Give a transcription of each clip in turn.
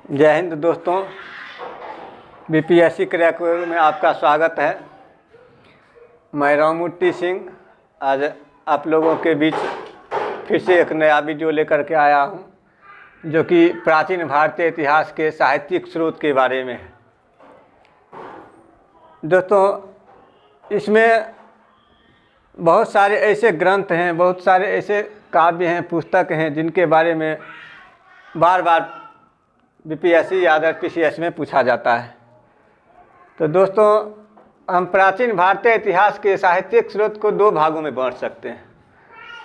जय हिंद दोस्तों, BPSC crack में आपका स्वागत है। मैं रामूर्ति सिंह आज आप लोगों के बीच फिर से एक नया वीडियो लेकर के आया हूं, जो कि प्राचीन भारतीय इतिहास के साहित्यिक स्रोत के बारे में है। दोस्तों, इसमें बहुत सारे ऐसे ग्रंथ हैं, बहुत सारे ऐसे काव्य हैं, पुस्तक हैं, जिनके बारे में बार बार बीपीएससी या अदर पीसीएस में पूछा जाता है। तो दोस्तों, हम प्राचीन भारतीय इतिहास के साहित्यिक स्रोत को दो भागों में बांट सकते हैं।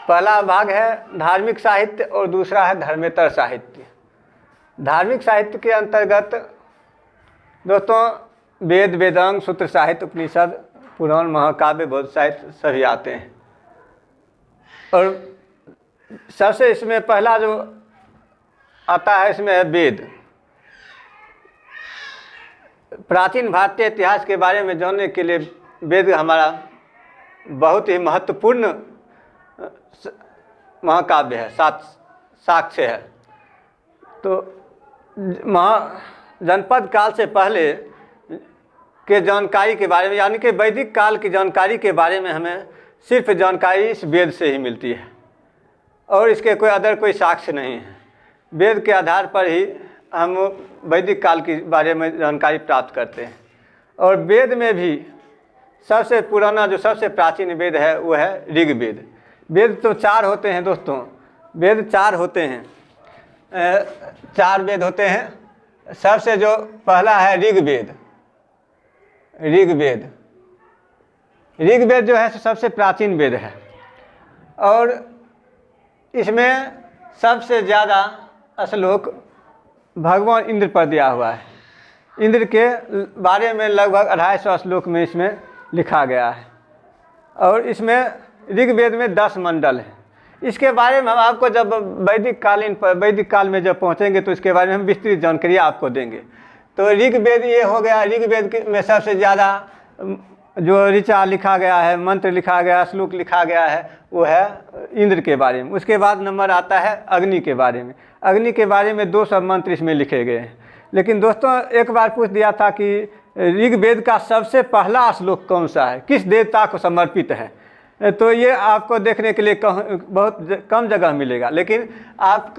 पहला भाग है धार्मिक साहित्य और दूसरा है धर्मेतर साहित्य। धार्मिक साहित्य के अंतर्गत दोस्तों वेद, वेदांग, सूत्र साहित्य, उपनिषद, पुराण, महाकाव्य, बौद्ध साहित्य सभी आते हैं। और सबसे इसमें पहला जो आता है इसमें है वेद। प्राचीन भारतीय इतिहास के बारे में जानने के लिए वेद हमारा बहुत ही महत्वपूर्ण महाकाव्य है, साक्ष्य है। तो जनपद काल से पहले के जानकारी के बारे में, यानी कि वैदिक काल की जानकारी के बारे में हमें सिर्फ जानकारी इस वेद से ही मिलती है और इसके कोई साक्ष्य नहीं है। वेद के आधार पर ही हम वैदिक काल के बारे में जानकारी प्राप्त करते हैं। और वेद में भी सबसे पुराना जो सबसे प्राचीन वेद है वो है ऋग्वेद। वेद तो चार होते हैं दोस्तों, वेद चार होते हैं, चार वेद होते हैं। सबसे जो पहला है ऋग्वेद। ऋग्वेद जो है सबसे प्राचीन वेद है और इसमें सबसे ज़्यादा श्लोक भगवान इंद्र पर दिया हुआ है। इंद्र के बारे में लगभग 250 श्लोक में इसमें लिखा गया है। और इसमें ऋग्वेद में 10 मंडल हैं। इसके बारे में हम आपको जब वैदिक काल में जब पहुंचेंगे तो इसके बारे में हम विस्तृत जानकारी आपको देंगे। तो ऋग्वेद ये हो गया। ऋग्वेद में सबसे ज़्यादा जो ऋचा लिखा गया है, मंत्र लिखा गया, श्लोक लिखा गया है, वो है इंद्र के बारे में। उसके बाद नंबर आता है अग्नि के बारे में। अग्नि के बारे में 200 मंत्र इसमें लिखे गए हैं। लेकिन दोस्तों, एक बार पूछ दिया था कि ऋग्वेद का सबसे पहला श्लोक कौन सा है, किस देवता को समर्पित है, तो ये आपको देखने के लिए बहुत कम जगह मिलेगा। लेकिन आप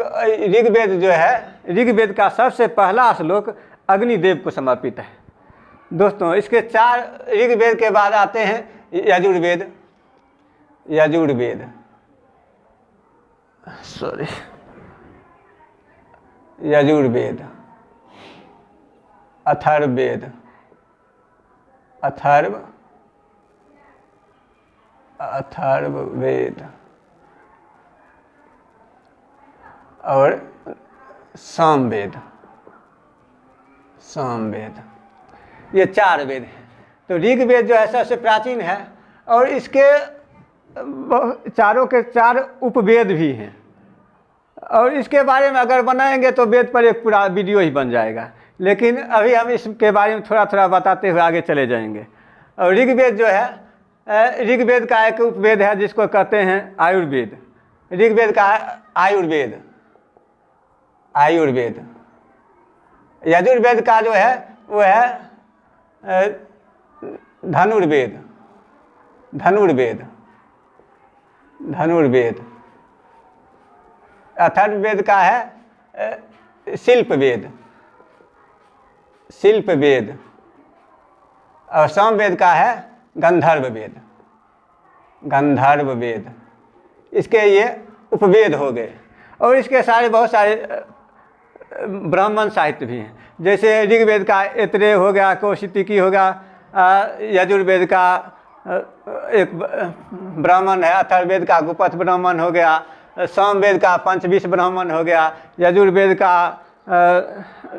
ऋग्वेद जो है, ऋग्वेद का सबसे पहला श्लोक अग्निदेव को समर्पित है। दोस्तों, इसके चार ऋग्वेद के बाद आते हैं यजुर्वेद, अथर्ववेद और सामवेद। ये चार वेद हैं। तो ऋग्वेद जो है सबसे प्राचीन है और इसके चारों के चार उपवेद भी हैं। और इसके बारे में अगर बनाएंगे तो वेद पर एक पूरा वीडियो ही बन जाएगा। लेकिन अभी हम इसके बारे में थोड़ा थोड़ा बताते हुए आगे चले जाएंगे। और ऋग्वेद जो है, ऋग्वेद का एक उपवेद है जिसको कहते हैं आयुर्वेद। ऋग्वेद का है आयुर्वेद। यजुर्वेद का जो है वो है धनुर्वेद। अथर्ववेद का है शिल्पवेद। और सामवेद का है गंधर्ववेद। इसके ये उपवेद हो गए। और इसके बहुत सारे ब्राह्मण साहित्य भी हैं। जैसे ऋग्वेद का ऐत्रेय हो गया, कौशिकी हो गया। यजुर्वेद का एक ब्राह्मण है, अथर्ववेद का गुपथ ब्राह्मण हो गया, सामवेद का पंचविश ब्राह्मण हो गया, यजुर्वेद का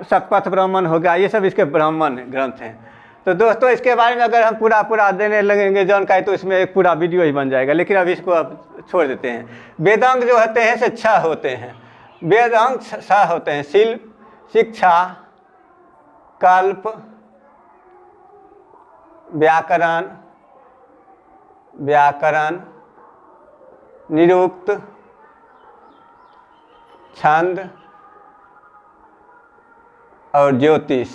शतपथ ब्राह्मण हो गया। ये सब इसके ब्राह्मण ग्रंथ हैं। तो दोस्तों, इसके बारे में अगर हम पूरा देने लगेंगे जानकारी तो इसमें एक पूरा वीडियो ही बन जाएगा। लेकिन अब इसको अब छोड़ देते हैं। वेदांग जो होते हैं से 6 होते हैं। वेदांग 6 होते हैं: शिल्प, शिक्षा, कल्प, व्याकरण, निरुक्त, छंद, और ज्योतिष,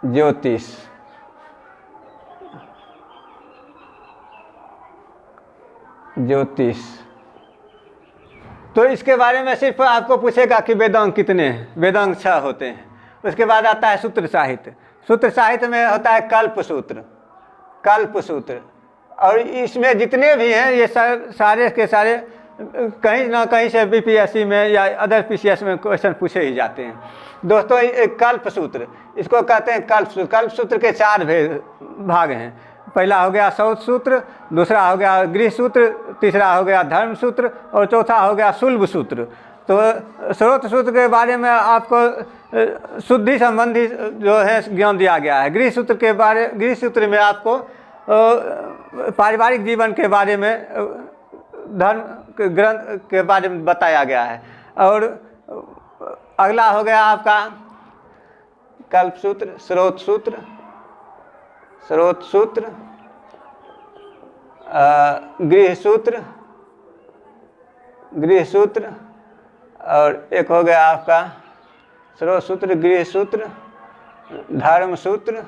ज्योतिष, ज्योतिष। तो इसके बारे में सिर्फ आपको पूछेगा कि वेदांग कितने हैं, वेदांग 6 होते हैं। उसके बाद आता है सूत्र साहित्य। सूत्र साहित्य में होता है कल्प सूत्र, कल्प सूत्र। और इसमें जितने भी हैं ये सारे के सारे कहीं ना कहीं से बीपीएससी में या अदर पीसीएस में क्वेश्चन पूछे ही जाते हैं। दोस्तों एक कल्प सूत्र, इसको कहते हैं कल्प सूत्र। कल्प सूत्र के 4 भाग हैं। पहला हो गया स्रोत सूत्र, दूसरा हो गया गृह सूत्र, तीसरा हो गया धर्म सूत्र और चौथा हो गया सुलभ सूत्र। तो स्रोत सूत्र के बारे में आपको शुद्धि संबंधी जो है ज्ञान दिया गया है। गृह सूत्र के बारे, गृह सूत्र में आपको पारिवारिक जीवन के बारे में, धर्म के ग्रंथ के बारे में बताया गया है। और अगला हो गया आपका कल्प सूत्र, स्रोत सूत्र, स्रोत सूत्र, गृह सूत्र, गृह सूत्र, और एक हो गया आपका स्रोत सूत्र, गृह सूत्र, धर्म सूत्र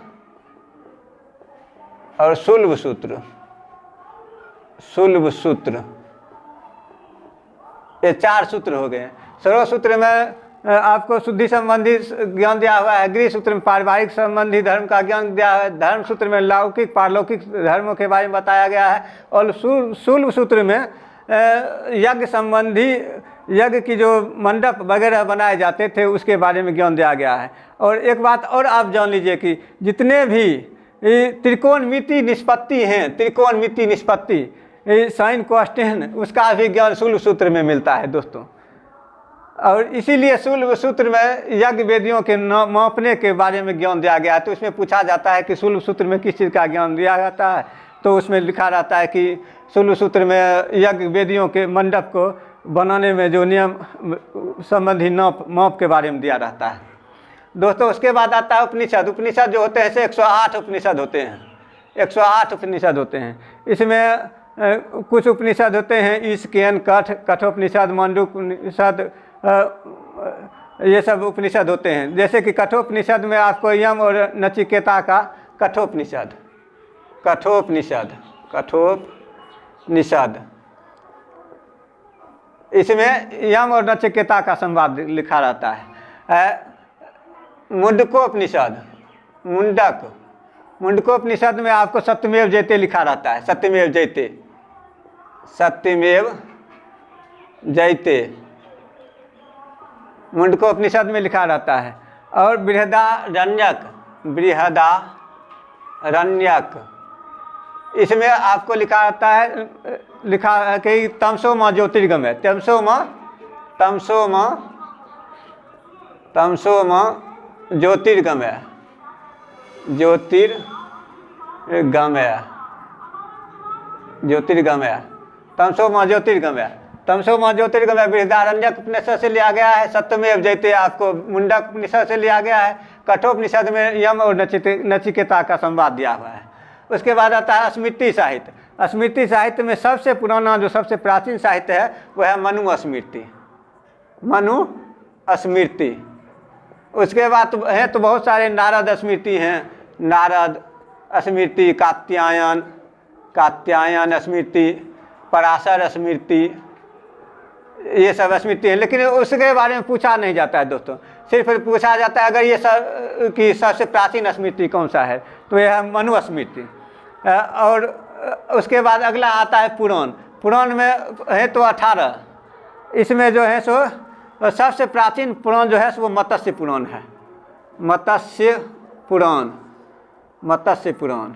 और सुलभ सूत्र, सुलभ सूत्र। ये 4 सूत्र हो गए। स्रोत सूत्र में आपको शुद्धि संबंधी ज्ञान दिया हुआ है। गृह सूत्र में पारिवारिक संबंधी धर्म का ज्ञान दिया है। धर्म सूत्र में लौकिक पारलौकिक धर्मों के बारे में बताया गया है। और सुलभ सूत्र में यज्ञ संबंधी, यज्ञ की जो मंडप वगैरह बनाए जाते थे उसके बारे में ज्ञान दिया गया है। और एक बात और आप जान लीजिए कि जितने भी त्रिकोणमिति निष्पत्ति हैं, त्रिकोणमिति निष्पत्ति, साइन कोस्टेन, उसका भी ज्ञान सुलभ सूत्र में मिलता है दोस्तों। और इसीलिए सुलभ सूत्र में यज्ञ वेदियों के मापने के बारे में ज्ञान दिया गया है। तो इसमें पूछा जाता है कि सुलभ सूत्र में किस चीज़ का ज्ञान दिया जाता है, तो उसमें लिखा रहता है कि सुलभ सूत्र में यज्ञ वेदियों के मंडप को बनाने में जो नियम संबंधी माप के बारे में दिया रहता है दोस्तों। उसके बाद आता है उपनिषद। उपनिषद जो होते हैं से 108 उपनिषद होते हैं, 108 उपनिषद होते हैं। इसमें कुछ उपनिषद होते हैं ईशकेन, कठोपनिषद, मांडूक्योपनिषद, ये सब उपनिषद होते हैं। जैसे कि कठोपनिषद में आपको यम और नचिकेता का कठोपनिषद, कठोपनिषद, कठोपनिषद, इसमें यम और नचिकेता का संवाद लिखा रहता है। मुंडकोपनिषद, मुंडक, मुंडकोपनिषद में आपको सत्यमेव जयते लिखा रहता है। सत्यमेव जयते, सत्यमेव जयते मुंडकोपनिषद में लिखा रहता है। और बृहदारण्यक, बृहदारण्यक, इसमें आपको लिखा रहता है, लिखा है कि तमसोमा ज्योतिर्गमय, तमसोमा, तमसोमा, तमसोमा ज्योतिर्गमय, ज्योतिर्गमय, ज्योतिर्गमय, तमसोमा ज्योतिर्गमय, तमसोमा ज्योतिर्गमय बृहदारण्यक उपनिषद से लिया गया है। सत्यमेव जयते आपको मुंडक उपनिषद से लिया गया है। कठोपनिषद में यम और नचिकेता का संवाद दिया हुआ है। उसके बाद आता है स्मृति साहित्य। स्मृति साहित्य में सबसे पुराना जो सबसे प्राचीन साहित्य है वह है मनु स्मृति, मनु स्मृति। उसके बाद है तो बहुत सारे नारद स्मृति हैं, नारद स्मृति, कात्यायन, कात्यायन स्मृति, पराशर स्मृति, ये सब स्मृति है। लेकिन उसके बारे में पूछा नहीं जाता है दोस्तों। सिर्फ पूछा जाता है अगर ये सब कि सबसे प्राचीन स्मृति कौन सा है, तो यह है मनु स्मृति। और उसके बाद अगला आता है पुराण। पुराण में है तो 18। इसमें जो है सो सबसे प्राचीन पुराण जो है सो वो मत्स्य पुराण है। मत्स्य पुराण, मत्स्य पुराण,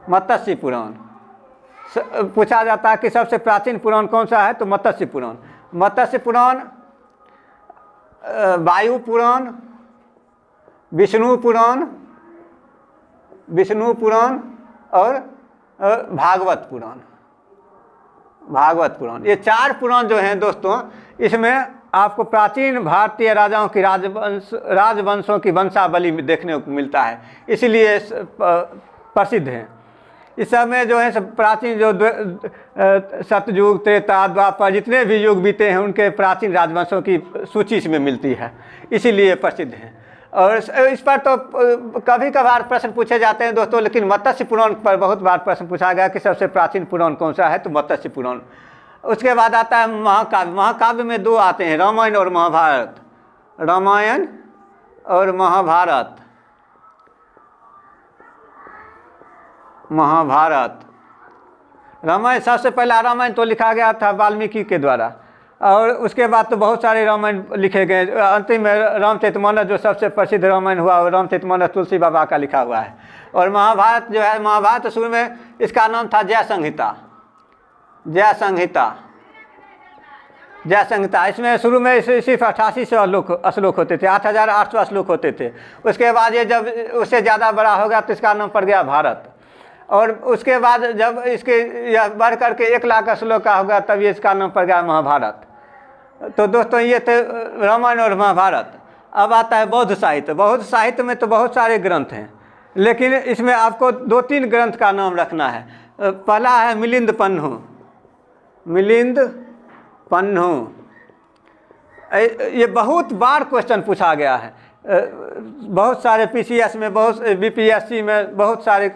मत्स्य पुराण। पूछा जाता है कि सबसे प्राचीन पुराण कौन सा है, तो मत्स्य पुराण। मत्स्य पुराण, वायु पुराण, विष्णु पुराण, विष्णु पुराण और भागवत पुराण, भागवत पुराण। ये 4 पुराण जो हैं दोस्तों, इसमें आपको प्राचीन भारतीय राजाओं की राजवंशों की वंशावली देखने को मिलता है, इसलिए प्रसिद्ध हैं। इस समय जो है सब प्राचीन जो सतयुग, त्रेता, द्वापर जितने भी युग बीते हैं उनके प्राचीन राजवंशों की सूची इसमें मिलती है, इसीलिए प्रसिद्ध है। और इस पर तो कभी कभार प्रश्न पूछे जाते हैं दोस्तों, लेकिन मत्स्य पुराण पर बहुत बार प्रश्न पूछा गया कि सबसे प्राचीन पुराण कौन सा है, तो मत्स्य पुराण। उसके बाद आता है महाकाव्य। महाकाव्य में दो आते हैं, रामायण और महाभारत। रामायण और महाभारत। महाभारत, रामायण सबसे पहला रामायण तो लिखा गया था वाल्मीकि के द्वारा, और उसके बाद तो बहुत सारे रामायण लिखे गए। अंतिम में रामचरितमानस जो सबसे प्रसिद्ध रामायण हुआ, वो रामचरितमानस तुलसी बाबा का लिखा हुआ है। और महाभारत जो है, महाभारत शुरू में इसका नाम था जय संहिता। जय संहिता, जय संहिता। इसमें शुरू में सिर्फ 88 श्लोक होते थे, 8800 श्लोक होते थे। उसके बाद ये जब उससे ज़्यादा बड़ा हो गया तो इसका नाम पड़ गया भारत। और उसके बाद जब इसके यह बढ़ करके 1 लाख श्लोक का होगा तब ये इसका नाम पड़ गया महाभारत। तो दोस्तों ये थे रामायण और महाभारत। अब आता है बौद्ध साहित्य। बौद्ध साहित्य में तो बहुत सारे ग्रंथ हैं, लेकिन इसमें आपको 2-3 ग्रंथ का नाम रखना है। पहला है मिलिंद पन्हु। मिलिंद पन्हु, ये बहुत बार क्वेश्चन पूछा गया है, बहुत सारे PCS में, बहुत BPSC में, बहुत सारे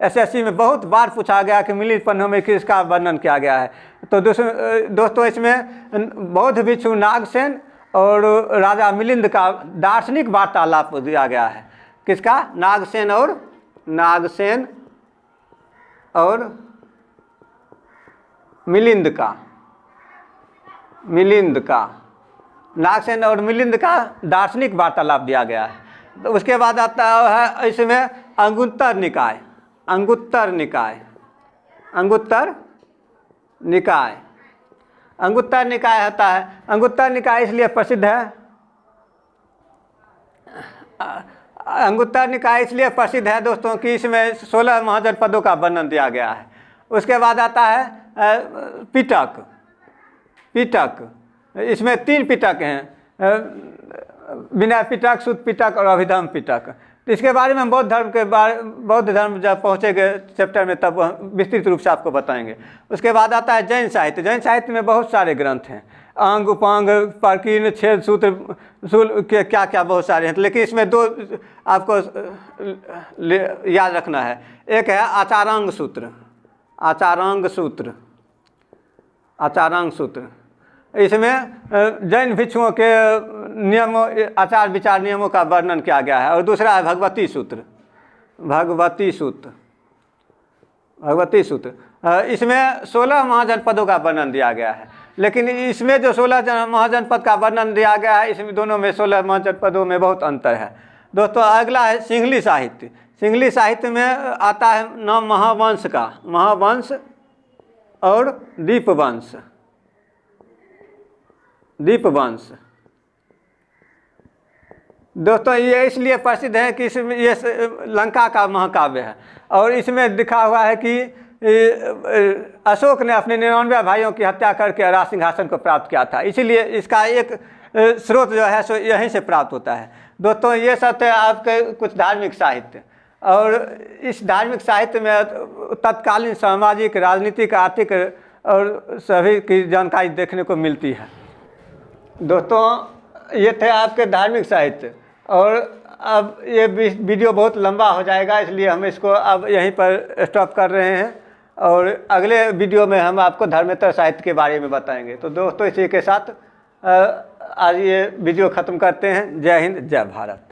SSC में बहुत बार पूछा गया कि मिलिंद पन्हु में किसका वर्णन किया गया है। तो दोस्तों इसमें बौद्ध भिक्षु नागसेन और राजा मिलिंद का दार्शनिक वार्तालाप दिया गया है। किसका? नागसेन और मिलिंद का। नागसेन और मिलिंद का दार्शनिक वार्तालाप दिया गया है। तो उसके बाद आता है इसमें अंगुत्तर निकाय। अंगुत्तर निकाय होता है। अंगुत्तर निकाय इसलिए प्रसिद्ध है, अंगुत्तर निकाय इसलिए प्रसिद्ध है दोस्तों कि इसमें 16 महाजनपदों का वर्णन दिया गया है। उसके बाद आता है पिटक। इसमें 3 पिटक हैं, विनय पिटक, सुत पिटक और अभिधम पिटक। तो इसके बारे में हम बौद्ध धर्म जब पहुँचेंगे चैप्टर में तब विस्तृत रूप से आपको बताएंगे। उसके बाद आता है जैन साहित्य। जैन साहित्य में बहुत सारे ग्रंथ हैं, अंग, उपांग, परकीन, छेद, सूत्र, शूल के क्या क्या बहुत सारे हैं, लेकिन इसमें 2 आपको याद रखना है। एक है आचारांग सूत्र। इसमें जैन भिक्षुओं के नियमों, आचार विचार नियमों का वर्णन किया गया है। और दूसरा है भगवती सूत्र। इसमें 16 महाजनपदों का वर्णन दिया गया है, लेकिन इसमें जो 16 महाजनपद का वर्णन दिया गया है, इसमें दोनों में 16 महाजनपदों में बहुत अंतर है। दोस्तों अगला है सिंहली साहित्य। सिंहली साहित्य में आता है नाम महावंश का, महावंश और दीपवंश। दोस्तों ये इसलिए प्रसिद्ध है कि इसमें ये लंका का महाकाव्य है, और इसमें लिखा हुआ है कि अशोक ने अपने 99 भाइयों की हत्या करके राज सिंहासन को प्राप्त किया था, इसीलिए इसका एक स्रोत जो है सो यहीं से प्राप्त होता है। दोस्तों ये सब थे आपके कुछ धार्मिक साहित्य, और इस धार्मिक साहित्य में तत्कालीन सामाजिक, राजनीतिक, आर्थिक और सभी की जानकारी देखने को मिलती है। दोस्तों ये थे आपके धार्मिक साहित्य, और अब ये वीडियो बहुत लंबा हो जाएगा, इसलिए हम इसको अब यहीं पर स्टॉप कर रहे हैं, और अगले वीडियो में हम आपको धर्मेतर साहित्य के बारे में बताएंगे। तो दोस्तों इसी के साथ आज ये वीडियो ख़त्म करते हैं। जय हिंद, जय भारत।